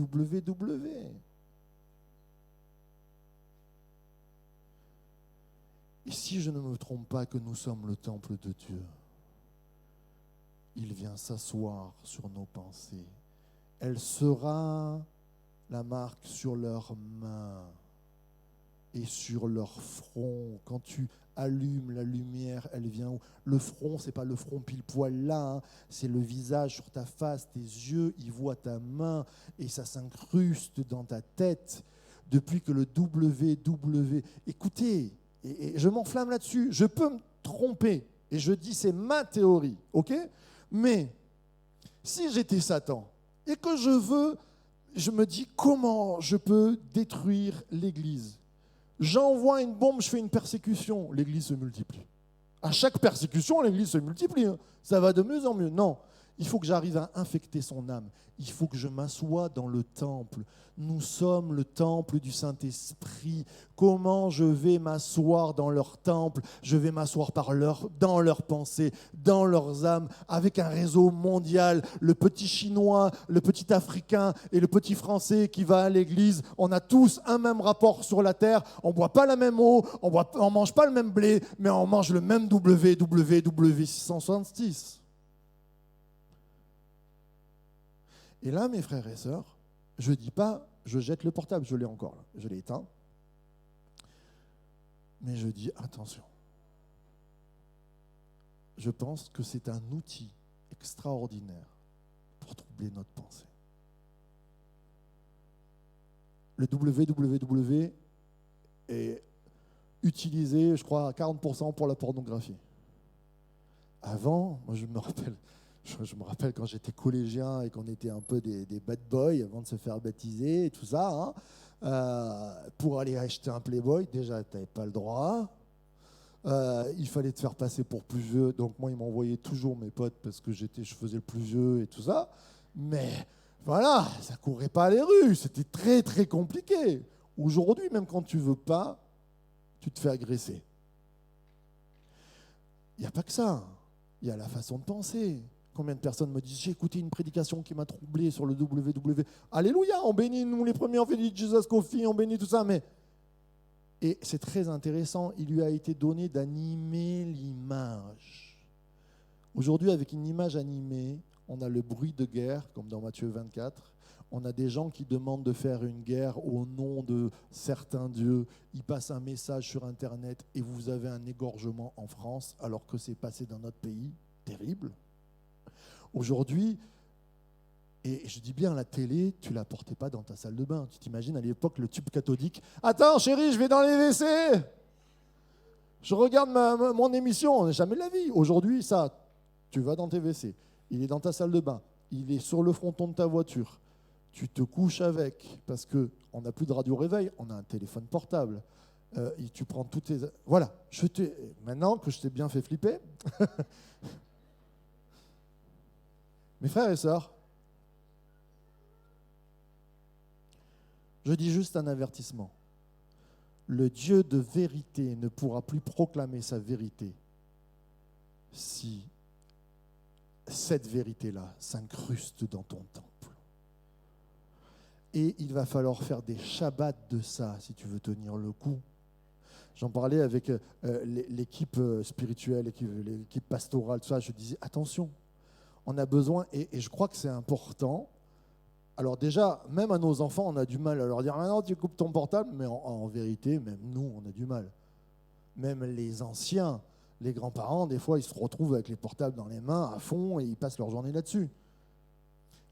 Et si je ne me trompe pas que nous sommes le temple de Dieu, il vient s'asseoir sur nos pensées. Elle sera la marque sur leurs mains et sur leur front. Quand tu allumes la lumière, elle vient où? Le front, c'est pas le front pile poil là, hein. C'est le visage sur ta face, tes yeux, ils voient ta main et ça s'incruste dans ta tête. Depuis que le WW... Écoutez, et je m'enflamme là-dessus, je peux me tromper et je dis c'est ma théorie, ok? Mais si j'étais Satan et que je me dis comment je peux détruire l'Église. J'envoie une bombe, je fais une persécution, l'Église se multiplie. À chaque persécution, l'Église se multiplie. Ça va de mieux en mieux. Non, Il faut que j'arrive à infecter son âme. Il faut que je m'assoie dans le temple. Nous sommes le temple du Saint-Esprit. Comment je vais m'asseoir dans leur temple? Je vais m'asseoir dans leurs pensées, dans leurs âmes, avec un réseau mondial. Le petit Chinois, le petit Africain et le petit Français qui va à l'église, on a tous un même rapport sur la terre. On ne boit pas la même eau, on ne mange pas le même blé, mais on mange le même WWW 666. Et là, mes frères et sœurs, je ne dis pas, je jette le portable, je l'ai encore là, je l'ai éteint. Mais je dis, attention. Je pense que c'est un outil extraordinaire pour troubler notre pensée. Le www est utilisé, je crois, à 40% pour la pornographie. Avant, moi je me rappelle quand j'étais collégien et qu'on était un peu des bad boys avant de se faire baptiser et tout ça, pour aller acheter un Playboy, déjà tu n'avais pas le droit. Il fallait te faire passer pour plus vieux, donc moi ils m'envoyaient toujours mes potes parce que je faisais le plus vieux et tout ça. Mais voilà, ça courait pas les rues, c'était très très compliqué. Aujourd'hui, même quand tu veux pas, tu te fais agresser. Il n'y a pas que ça, il y a la façon de penser. Combien de personnes me disent, j'ai écouté une prédication qui m'a troublé sur le WW. Alléluia, on bénit, nous les premiers, on fait du Jesus Coffee, on bénit tout ça. Et c'est très intéressant, il lui a été donné d'animer l'image. Aujourd'hui, avec une image animée, on a le bruit de guerre, comme dans Matthieu 24. On a des gens qui demandent de faire une guerre au nom de certains dieux. Ils passent un message sur Internet et vous avez un égorgement en France, alors que c'est passé dans notre pays. Terrible. Aujourd'hui, et je dis bien, la télé, tu ne la portais pas dans ta salle de bain. Tu t'imagines à l'époque le tube cathodique. Attends chérie, je vais dans les WC. Je regarde mon émission, jamais de la vie. Aujourd'hui, ça, tu vas dans tes WC. Il est dans ta salle de bain. Il est sur le fronton de ta voiture. Tu te couches avec, parce qu'on n'a plus de radio réveil, on a un téléphone portable. Et tu prends toutes tes... Voilà, maintenant que je t'ai bien fait flipper... Mes frères et sœurs, je dis juste un avertissement. Le Dieu de vérité ne pourra plus proclamer sa vérité si cette vérité-là s'incruste dans ton temple. Et il va falloir faire des shabbats de ça si tu veux tenir le coup. J'en parlais avec l'équipe spirituelle, l'équipe pastorale, tout ça. Je disais, attention, on a besoin, et je crois que c'est important. Alors déjà, même à nos enfants, on a du mal à leur dire « Maintenant, tu coupes ton portable », mais en vérité, même nous, on a du mal. Même les anciens, les grands-parents, des fois, ils se retrouvent avec les portables dans les mains à fond et ils passent leur journée là-dessus.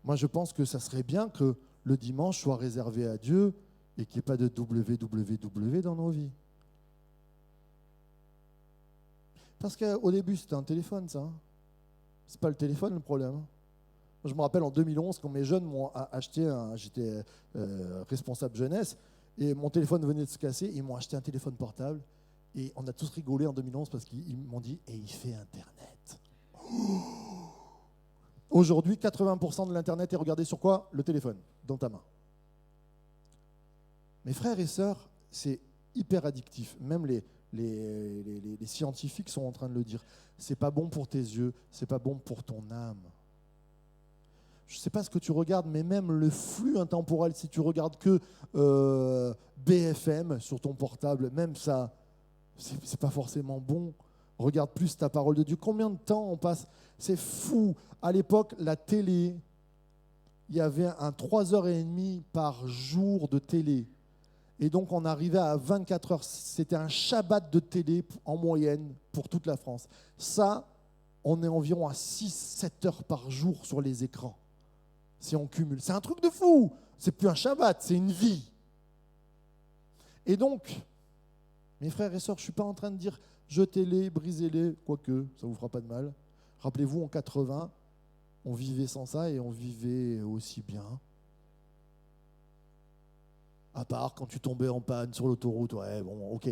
Moi, je pense que ça serait bien que le dimanche soit réservé à Dieu et qu'il n'y ait pas de www dans nos vies. Parce qu'au début, c'était un téléphone, ça. C'est pas le téléphone le problème. Je me rappelle en 2011, quand mes jeunes m'ont acheté, j'étais responsable jeunesse, et mon téléphone venait de se casser, ils m'ont acheté un téléphone portable, et on a tous rigolé en 2011 parce qu'ils m'ont dit « Et il fait Internet ». Aujourd'hui, 80% de l'Internet est regardé sur quoi? Le téléphone, dans ta main. Mes frères et sœurs, c'est hyper addictif. Même les scientifiques sont en train de le dire. C'est pas bon pour tes yeux, c'est pas bon pour ton âme. Je ne sais pas ce que tu regardes, mais même le flux intemporel, si tu regardes que BFM sur ton portable, même ça, c'est pas forcément bon. Regarde plus ta parole de Dieu. Combien de temps on passe? C'est fou. À l'époque, la télé, il y avait un 3h30 par jour de télé. Et donc, on arrivait à 24 heures. C'était un Shabbat de télé en moyenne pour toute la France. Ça, on est environ à 6-7 heures par jour sur les écrans. Si on cumule. C'est un truc de fou. C'est plus un Shabbat, c'est une vie. Et donc, mes frères et sœurs, je ne suis pas en train de dire jetez-les, brisez-les, quoique, ça ne vous fera pas de mal. Rappelez-vous, en 80, on vivait sans ça et on vivait aussi bien. À part quand tu tombais en panne sur l'autoroute, ouais, bon, ok.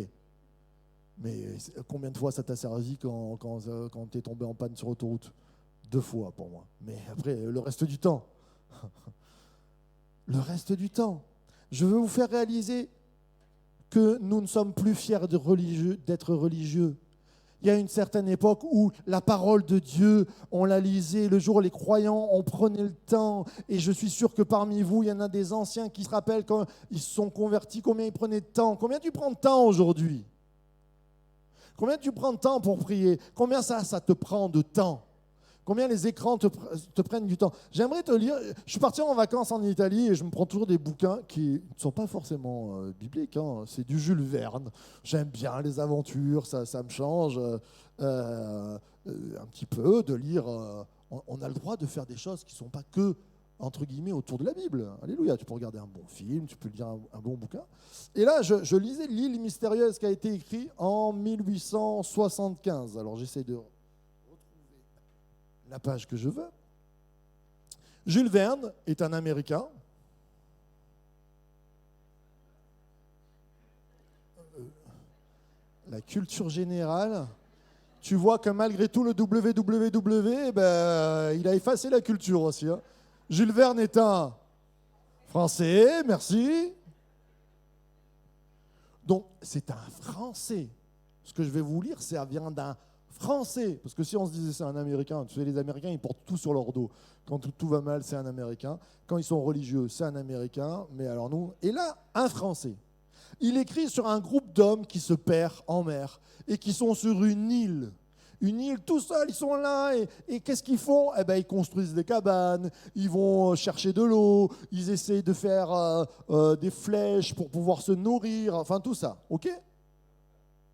Mais combien de fois ça t'a servi quand tu es tombé en panne sur l'autoroute? 2 fois pour moi. Mais après, le reste du temps. Le reste du temps. Je veux vous faire réaliser que nous ne sommes plus fiers d'être religieux. Il y a une certaine époque où la parole de Dieu, on la lisait. Le jour, les croyants, on prenait le temps. Et je suis sûr que parmi vous, il y en a des anciens qui se rappellent quand ils se sont convertis, combien ils prenaient de temps. Combien tu prends de temps aujourd'hui? Combien tu prends de temps pour prier? Combien ça te prend de temps? Combien les écrans te prennent du temps? J'aimerais te lire. Je suis parti en vacances en Italie et je me prends toujours des bouquins qui ne sont pas forcément bibliques. Hein. C'est du Jules Verne. J'aime bien les aventures, ça me change un petit peu de lire. On a le droit de faire des choses qui ne sont pas que, entre guillemets, autour de la Bible. Alléluia. Tu peux regarder un bon film, tu peux lire un bon bouquin. Et là, je lisais L'île mystérieuse qui a été écrit en 1875. Alors j'essaie de la page que je veux. Jules Verne est un Américain. La culture générale, tu vois que malgré tout le www, il a effacé la culture aussi. Hein. Jules Verne est un Français, merci. Donc c'est un Français. Ce que je vais vous lire, ça vient d'un Français, parce que si on se disait c'est un Américain, tu sais, les Américains, ils portent tout sur leur dos. Quand tout va mal, c'est un Américain. Quand ils sont religieux, c'est un Américain. Mais alors nous, et là, un Français. Il écrit sur un groupe d'hommes qui se perd en mer et qui sont sur une île. Une île tout seuls, ils sont là et qu'est-ce qu'ils font? Eh ben, ils construisent des cabanes, ils vont chercher de l'eau, ils essayent de faire des flèches pour pouvoir se nourrir, enfin tout ça, ok?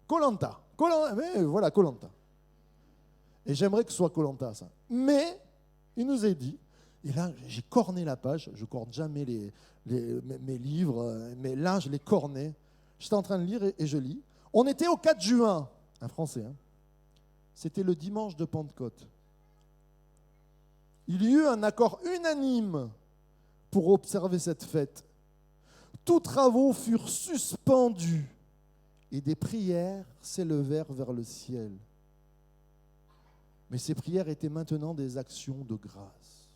Koh-Lanta, voilà Koh-Lanta. Et j'aimerais que ce soit Koh-Lanta, ça. Mais, il nous est dit, et là, j'ai corné la page, je corne jamais mes livres, mais là, je les cornais. J'étais en train de lire et je lis. On était au 4 juin, un Français, hein. C'était le dimanche de Pentecôte. Il y eut un accord unanime pour observer cette fête. Tous travaux furent suspendus et des prières s'élevèrent vers le ciel. Mais ces prières étaient maintenant des actions de grâce.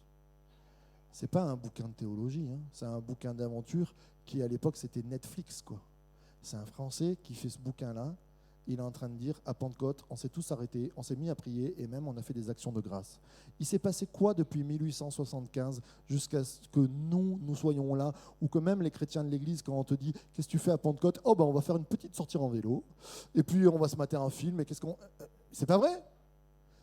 Ce n'est pas un bouquin de théologie, hein. C'est un bouquin d'aventure qui, à l'époque, c'était Netflix, quoi. C'est un Français qui fait ce bouquin-là. Il est en train de dire, à Pentecôte, on s'est tous arrêtés, on s'est mis à prier et même on a fait des actions de grâce. Il s'est passé quoi depuis 1875 jusqu'à ce que nous soyons là, ou que même les chrétiens de l'Église, quand on te dit, qu'est-ce que tu fais à Pentecôte? Oh, on va faire une petite sortie en vélo, et puis on va se mater un film, et qu'est-ce qu'on... C'est pas vrai?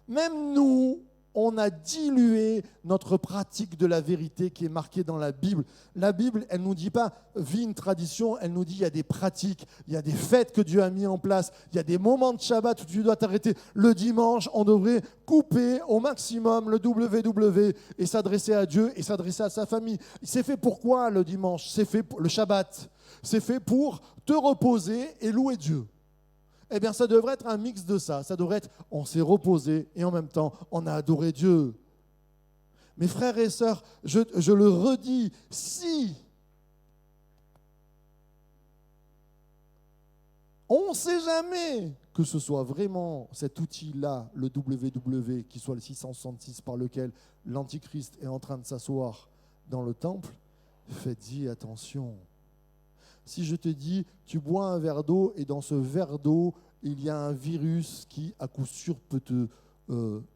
Même nous, on a dilué notre pratique de la vérité qui est marquée dans la Bible. La Bible, elle ne nous dit pas « vis une tradition », elle nous dit « il y a des pratiques, il y a des fêtes que Dieu a mis en place, il y a des moments de Shabbat où tu dois t'arrêter. Le dimanche, on devrait couper au maximum le www et s'adresser à Dieu et s'adresser à sa famille. » C'est fait pourquoi le dimanche? C'est fait pour le Shabbat. C'est fait pour te reposer et louer Dieu. Eh bien, ça devrait être un mix de ça. Ça devrait être, on s'est reposé et en même temps, on a adoré Dieu. Mes frères et sœurs, je le redis, si on ne sait jamais que ce soit vraiment cet outil-là, le www, qui soit le 666 par lequel l'Antichrist est en train de s'asseoir dans le temple, faites-y attention. Si je te dis, tu bois un verre d'eau et dans ce verre d'eau, il y a un virus qui, à coup sûr, peut te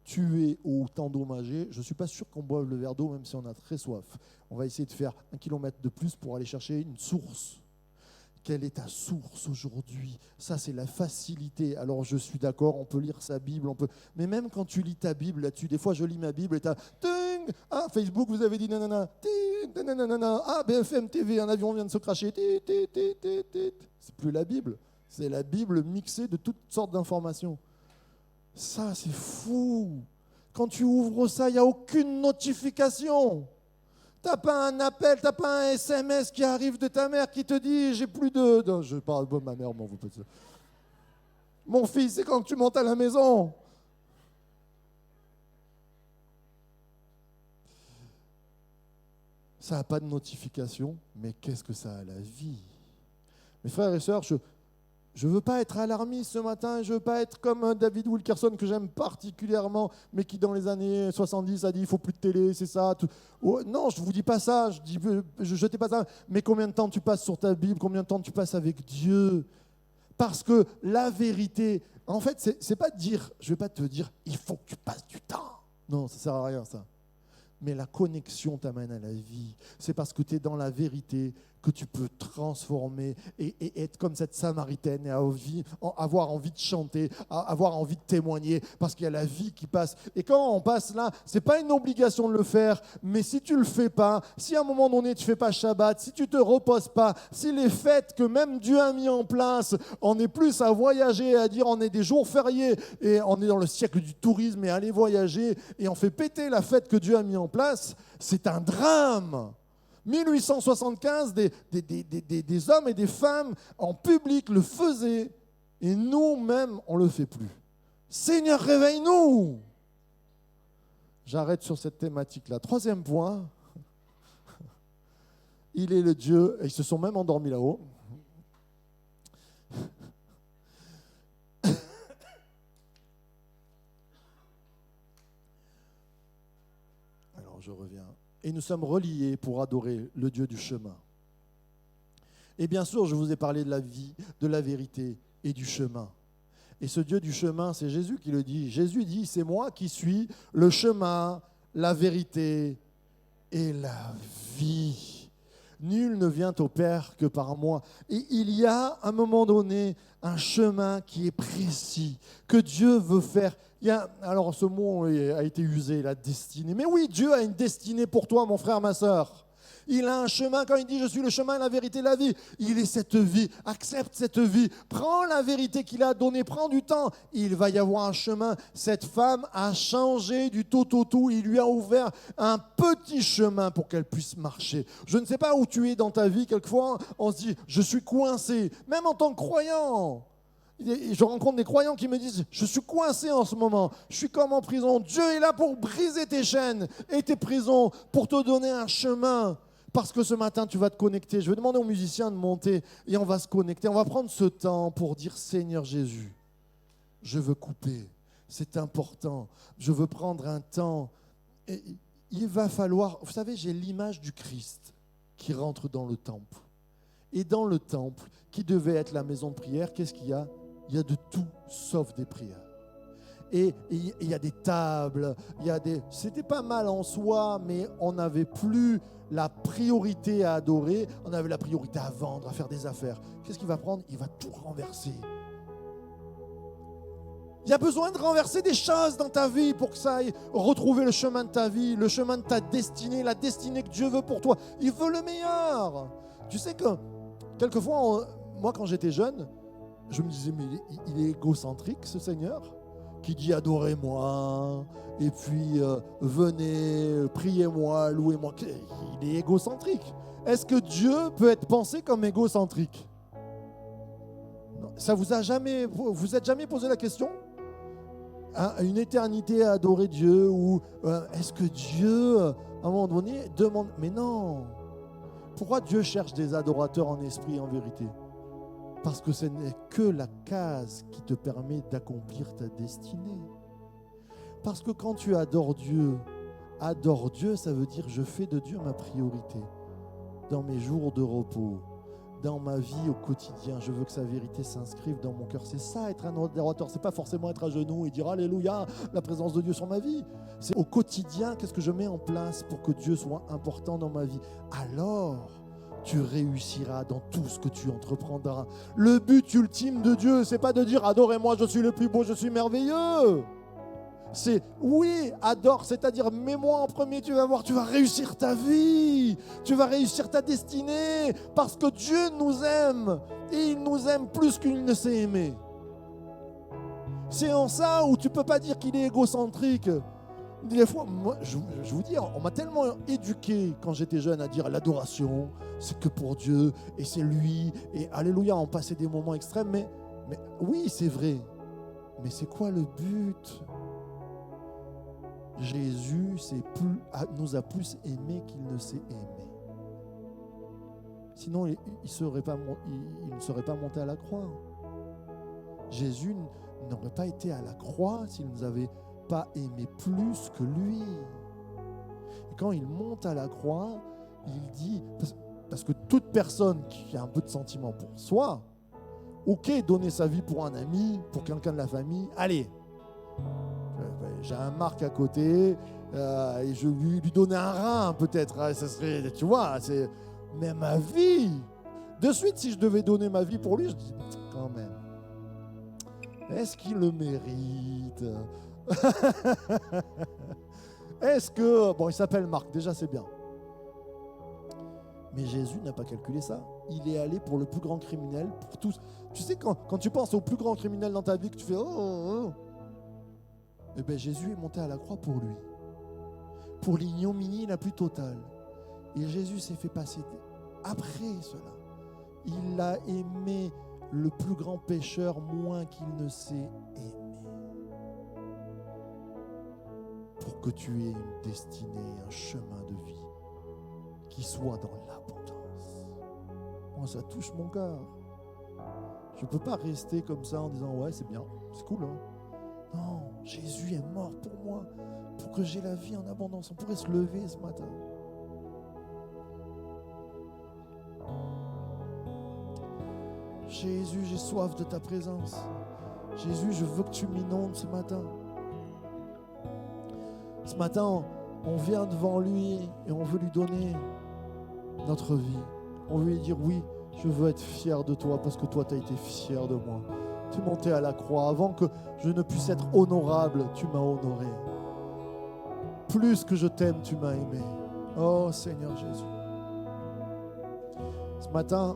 tuer ou t'endommager, je ne suis pas sûr qu'on boive le verre d'eau, même si on a très soif. On va essayer de faire 1 kilomètre de plus pour aller chercher une source. Quelle est ta source aujourd'hui? Ça, c'est la facilité. Alors, je suis d'accord, on peut lire sa Bible, mais même quand tu lis ta Bible là-dessus, des fois, je lis ma Bible et tu as... Ah, Facebook, vous avez dit nanana. Nanana. Ah, BFM TV, un avion vient de se cracher. C'est plus la Bible. C'est la Bible mixée de toutes sortes d'informations. Ça, c'est fou. Quand tu ouvres ça, il n'y a aucune notification. T'as pas un appel, t'as pas un SMS qui arrive de ta mère qui te dit j'ai plus de... Non, je parle de ma mère, m'en veut pas de ça. Mon fils, c'est quand tu montes à la maison. Ça n'a pas de notification, mais qu'est-ce que ça a la vie? Mes frères et sœurs, Je ne veux pas être alarmiste ce matin, je ne veux pas être comme David Wilkerson que j'aime particulièrement, mais qui dans les années 70 a dit il ne faut plus de télé, c'est ça. Tout. Oh, non, je ne vous dis pas ça, je t'ai pas ça. Mais combien de temps tu passes sur ta Bible, combien de temps tu passes avec Dieu? Parce que la vérité, en fait, c'est pas de dire, je ne vais pas te dire il faut que tu passes du temps. Non, ça ne sert à rien ça. Mais la connexion t'amène à la vie. C'est parce que tu es dans la vérité que tu peux transformer et être comme cette Samaritaine et avoir envie de chanter, avoir envie de témoigner, parce qu'il y a la vie qui passe. Et quand on passe là, ce n'est pas une obligation de le faire, mais si tu ne le fais pas, si à un moment donné tu ne fais pas Shabbat, si tu ne te reposes pas, si les fêtes que même Dieu a mis en place, on est plus à voyager, à dire on est des jours fériés, et on est dans le siècle du tourisme et aller voyager, et on fait péter la fête que Dieu a mis en place, c'est un drame. 1875, des hommes et des femmes en public le faisaient et nous-mêmes, on ne le fait plus. Seigneur, réveille-nous! J'arrête sur cette thématique-là. Troisième point, il est le Dieu, et ils se sont même endormis là-haut. Alors je reviens. Et nous sommes reliés pour adorer le Dieu du chemin. Et bien sûr, je vous ai parlé de la vie, de la vérité et du chemin. Et ce Dieu du chemin, c'est Jésus qui le dit. Jésus dit, c'est moi qui suis le chemin, la vérité et la vie. Nul ne vient au Père que par moi. Et il y a, à un moment donné, un chemin qui est précis, que Dieu veut faire. Alors ce mot a été usé, la destinée. Mais oui, Dieu a une destinée pour toi, mon frère, ma sœur. Il a un chemin, quand il dit « je suis le chemin, la vérité, la vie », il est cette vie, accepte cette vie, prends la vérité qu'il a donnée, prends du temps, il va y avoir un chemin. Cette femme a changé du tout au tout, il lui a ouvert un petit chemin pour qu'elle puisse marcher. Je ne sais pas où tu es dans ta vie, quelquefois on se dit « je suis coincé », même en tant que croyant. Je rencontre des croyants qui me disent « je suis coincé en ce moment, je suis comme en prison ». Dieu est là pour briser tes chaînes et tes prisons, pour te donner un chemin. Parce que ce matin, tu vas te connecter. Je vais demander aux musiciens de monter et on va se connecter. On va prendre ce temps pour dire « Seigneur Jésus, je veux couper, c'est important. Je veux prendre un temps. » Et il va falloir... Vous savez, j'ai l'image du Christ qui rentre dans le temple. Et dans le temple, qui devait être la maison de prière, qu'est-ce qu'il y a ? Il y a de tout sauf des prières. Et il y a des tables, c'était pas mal en soi, mais on n'avait plus la priorité à adorer, on avait la priorité à vendre, à faire des affaires. Qu'est-ce qu'il va prendre ? Il va tout renverser. Il y a besoin de renverser des choses dans ta vie pour que ça aille retrouver le chemin de ta vie, le chemin de ta destinée, la destinée que Dieu veut pour toi. Il veut le meilleur. Tu sais que, quelquefois, moi quand j'étais jeune, je me disais, mais il est égocentrique ce Seigneur qui dit adorez-moi, et puis venez, priez-moi, louez-moi. Il est égocentrique. Est-ce que Dieu peut être pensé comme égocentrique ? Non. Ça vous êtes jamais posé la question ? Une éternité à adorer Dieu, ou est-ce que Dieu, à un moment donné, demande... Mais non. Pourquoi Dieu cherche des adorateurs en esprit et en vérité ? Parce que ce n'est que la case qui te permet d'accomplir ta destinée. Parce que quand tu adore Dieu, ça veut dire je fais de Dieu ma priorité. Dans mes jours de repos, dans ma vie au quotidien, je veux que sa vérité s'inscrive dans mon cœur. C'est ça, être un adorateur. C'est pas forcément être à genoux et dire Alléluia, la présence de Dieu sur ma vie. C'est au quotidien, qu'est-ce que je mets en place pour que Dieu soit important dans ma vie. Alors, tu réussiras dans tout ce que tu entreprendras. Le but ultime de Dieu, c'est pas de dire « Adorez-moi, je suis le plus beau, je suis merveilleux ». C'est oui, adore, c'est-à-dire mets-moi en premier, tu vas voir, tu vas réussir ta vie, tu vas réussir ta destinée, parce que Dieu nous aime, et il nous aime plus qu'il ne s'est aimé. C'est en ça où tu ne peux pas dire qu'il est égocentrique. Des fois, moi, je vous dis, on m'a tellement éduqué quand j'étais jeune à dire l'adoration, c'est que pour Dieu, et c'est lui, et alléluia, on passait des moments extrêmes, mais oui, c'est vrai. Mais c'est quoi le but ? Jésus nous a plus aimés qu'il ne s'est aimé. Sinon, il ne serait pas monté à la croix. Jésus n'aurait pas été à la croix s'il ne nous avait pas aimé plus que lui. Et quand il monte à la croix, il dit, parce que toute personne qui a un peu de sentiment pour soi, ok, donner sa vie pour un ami, pour quelqu'un de la famille, allez, j'ai un Marc à côté, et je lui donnais un rein peut-être, ça serait, tu vois, mais ma vie, de suite si je devais donner ma vie pour lui, je dis quand même, est-ce qu'il le mérite? Est-ce que, bon, il s'appelle Marc, déjà c'est bien, mais Jésus n'a pas calculé ça. Il est allé pour le plus grand criminel, pour tous. Tu sais, quand tu penses au plus grand criminel dans ta vie, que tu fais oh. Eh bien, Jésus est monté à la croix pour lui, pour l'ignominie la plus totale. Et Jésus s'est fait passer après cela. Il a aimé le plus grand pécheur moins qu'il ne s'est aimé. Pour que tu aies une destinée, un chemin de vie qui soit dans l'abondance. Moi, ça touche mon cœur. Je ne peux pas rester comme ça en disant ouais, c'est bien, c'est cool. Hein? Non, Jésus est mort pour moi, pour que j'ai la vie en abondance. On pourrait se lever ce matin. Jésus, j'ai soif de ta présence. Jésus, je veux que tu m'inondes ce matin. Ce matin, on vient devant lui et on veut lui donner notre vie. On veut lui dire oui, je veux être fier de toi parce que toi tu as été fier de moi. Tu es monté à la croix. Avant que je ne puisse être honorable, tu m'as honoré. Plus que je t'aime, tu m'as aimé. Oh Seigneur Jésus. Ce matin,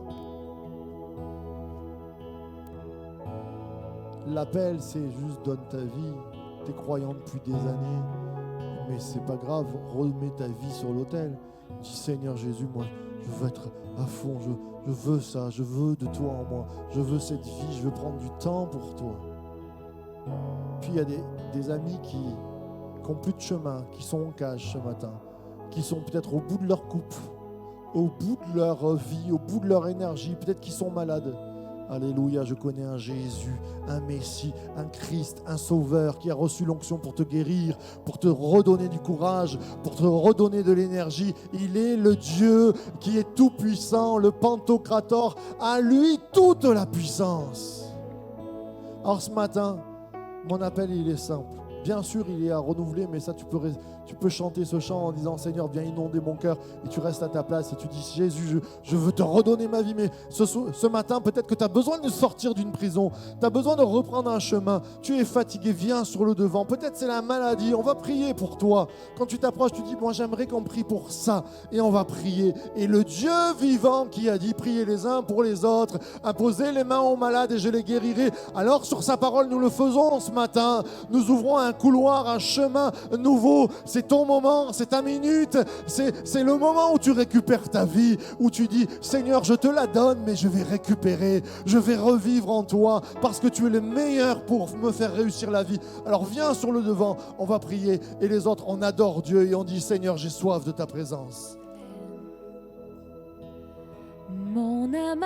l'appel c'est juste donne ta vie. Tu es croyant depuis des années. Mais c'est pas grave, remets ta vie sur l'autel. Dis Seigneur Jésus, moi je veux être à fond, je veux ça, je veux de toi en moi, je veux cette vie, je veux prendre du temps pour toi. Puis il y a des amis qui n'ont plus de chemin, qui sont en cage ce matin, qui sont peut-être au bout de leur couple, au bout de leur vie, au bout de leur énergie, peut-être qu'ils sont malades. Alléluia, je connais un Jésus, un Messie, un Christ, un Sauveur qui a reçu l'onction pour te guérir, pour te redonner du courage, pour te redonner de l'énergie. Il est le Dieu qui est tout puissant, le Pantocrator, à lui toute la puissance. Alors ce matin, mon appel il est simple. Bien sûr, il est à renouveler, mais ça, tu peux chanter ce chant en disant « Seigneur, viens inonder mon cœur » et tu restes à ta place et tu dis « Jésus, je veux te redonner ma vie. » Mais ce matin, peut-être que tu as besoin de sortir d'une prison, tu as besoin de reprendre un chemin, tu es fatigué, viens sur le devant. Peut-être c'est la maladie, on va prier pour toi. Quand tu t'approches, tu dis « Moi, j'aimerais qu'on prie pour ça. » Et on va prier. Et le Dieu vivant qui a dit « Priez les uns pour les autres, imposez les mains aux malades et je les guérirai. » Alors, sur sa parole, nous le faisons ce matin. Nous ouvrons un couloir, un chemin nouveau. C'est ton moment, c'est ta minute, c'est le moment où tu récupères ta vie, où tu dis Seigneur, je te la donne, mais je vais récupérer, je vais revivre en toi parce que tu es le meilleur pour me faire réussir la vie. Alors viens sur le devant, on va prier et les autres, on adore Dieu et on dit Seigneur, j'ai soif de ta présence. Mon âme